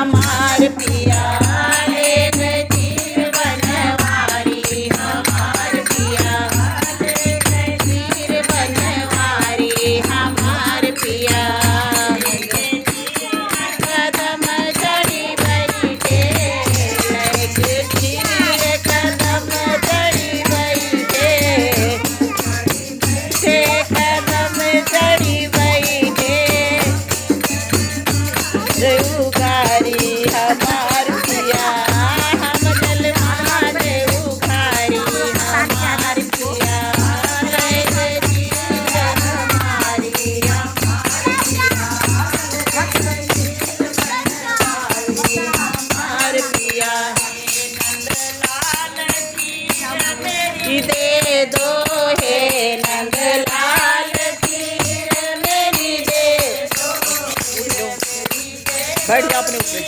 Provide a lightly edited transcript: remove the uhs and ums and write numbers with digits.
हमार पिया लेन तीर बनवारी हमार पिया लेन तीर बनवारी हमार पिया कदम चढ़ी बैठे लहक तीर कदम चढ़ी बैठे कदम चढ़ी बैठे देवघारी हमार पिया हम जलवा देवघारी हमार पिया लेन तीर बनवारी हमार पिया दे दो हे नंदलाल तीर मेरी दे बैठ जा अपने ऊपर